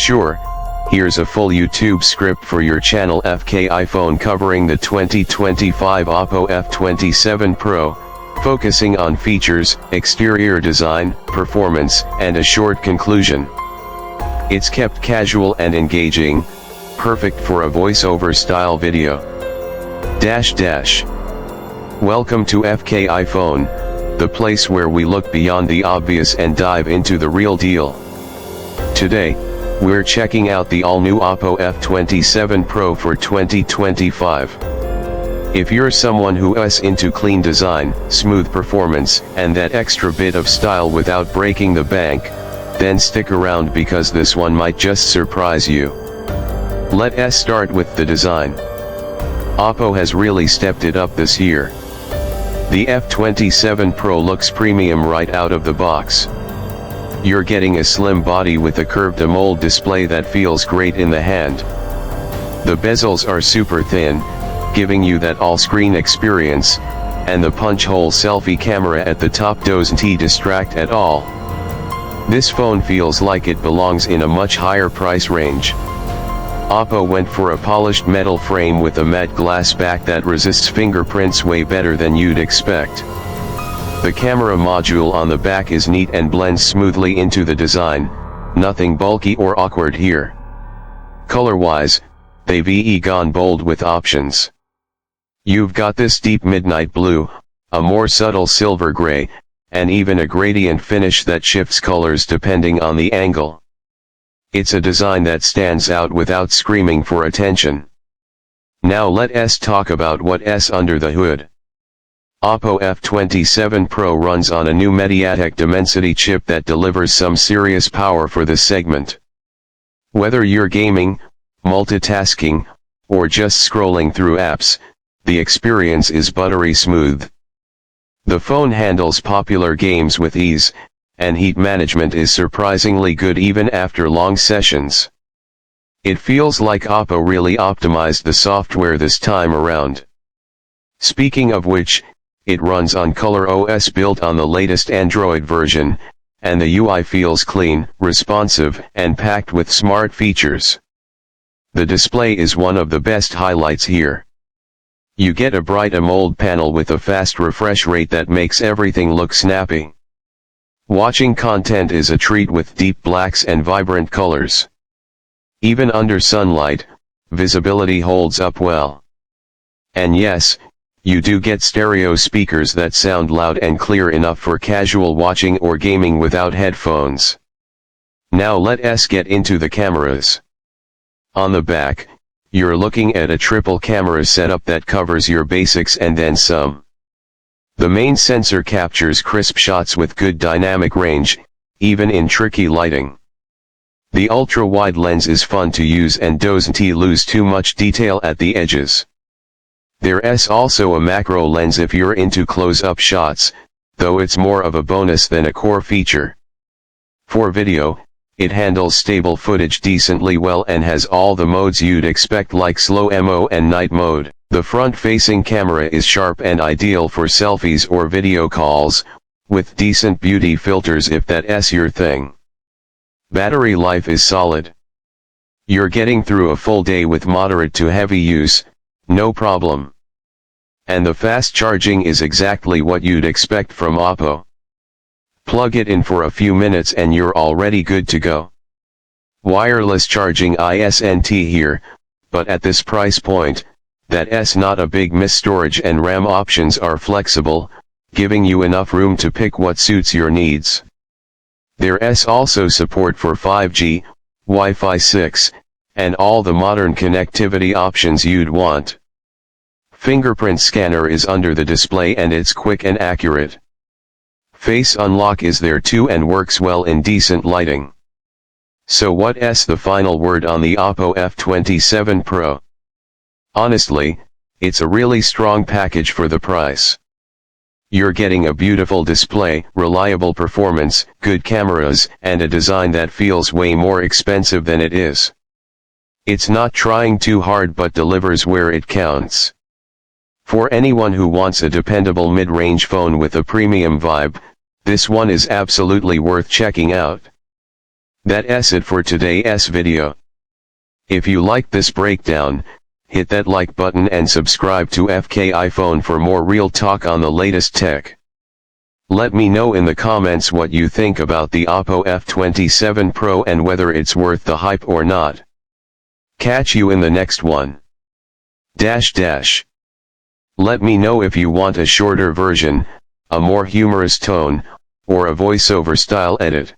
Sure, here's a full YouTube script for your channel FK iPhone covering the 2025 Oppo F27 Pro, focusing on features, exterior design, performance, and a short conclusion. It's kept casual and engaging, perfect for a voiceover style video. Welcome to FK iPhone, the place where we look beyond the obvious and dive into the real deal. Today, we're checking out the all-new Oppo F27 Pro for 2025. If you're someone who's into clean design, smooth performance, and that extra bit of style without breaking the bank, then stick around because this one might just surprise you. Let's start with the design. Oppo has really stepped it up this year. The F27 Pro looks premium right out of the box. You're getting a slim body with a curved AMOLED display that feels great in the hand. The bezels are super thin, giving you that all-screen experience, and the punch-hole selfie camera at the top doesn't distract at all. This phone feels like it belongs in a much higher price range. Oppo went for a polished metal frame with a matte glass back that resists fingerprints way better than you'd expect. The camera module on the back is neat and blends smoothly into the design, nothing bulky or awkward here. Color-wise, they've gone bold with options. You've got this deep midnight blue, a more subtle silver gray, and even a gradient finish that shifts colors depending on the angle. It's a design that stands out without screaming for attention. Now let's talk about what's under the hood. Oppo F27 Pro runs on a new MediaTek Dimensity chip that delivers some serious power for this segment. Whether you're gaming, multitasking, or just scrolling through apps, the experience is buttery smooth. The phone handles popular games with ease, and heat management is surprisingly good even after long sessions. It feels like Oppo really optimized the software this time around. Speaking of which, it runs on ColorOS built on the latest Android version, and the UI feels clean, responsive, and packed with smart features. The display is one of the best highlights here. You get a bright AMOLED panel with a fast refresh rate that makes everything look snappy. Watching content is a treat with deep blacks and vibrant colors. Even under sunlight, visibility holds up well. And yes, you do get stereo speakers that sound loud and clear enough for casual watching or gaming without headphones. Now let's get into the cameras. On the back, you're looking at a triple camera setup that covers your basics and then some. The main sensor captures crisp shots with good dynamic range, even in tricky lighting. The ultra-wide lens is fun to use and doesn't lose too much detail at the edges. There's also a macro lens if you're into close-up shots, though it's more of a bonus than a core feature. For video, it handles stable footage decently well and has all the modes you'd expect like slow-mo and night mode. The front-facing camera is sharp and ideal for selfies or video calls, with decent beauty filters if that's your thing. Battery life is solid. You're getting through a full day with moderate to heavy use, no problem. And the fast charging is exactly what you'd expect from Oppo. Plug it in for a few minutes and you're already good to go. Wireless charging isn't here, but at this price point, that's not a big miss. Storage and RAM options are flexible, giving you enough room to pick what suits your needs. There's also support for 5G, Wi-Fi 6, and all the modern connectivity options you'd want. Fingerprint scanner is under the display and it's quick and accurate. Face unlock is there too and works well in decent lighting. So what's the final word on the Oppo F27 Pro? Honestly, it's a really strong package for the price. You're getting a beautiful display, reliable performance, good cameras, and a design that feels way more expensive than it is. It's not trying too hard but delivers where it counts. For anyone who wants a dependable mid-range phone with a premium vibe, this one is absolutely worth checking out. That's it for today's video. If you like this breakdown, hit that like button and subscribe to FK iPhone for more real talk on the latest tech. Let me know in the comments what you think about the Oppo F27 Pro and whether it's worth the hype or not. Catch you in the next one. Let me know if you want a shorter version, a more humorous tone, or a voiceover style edit.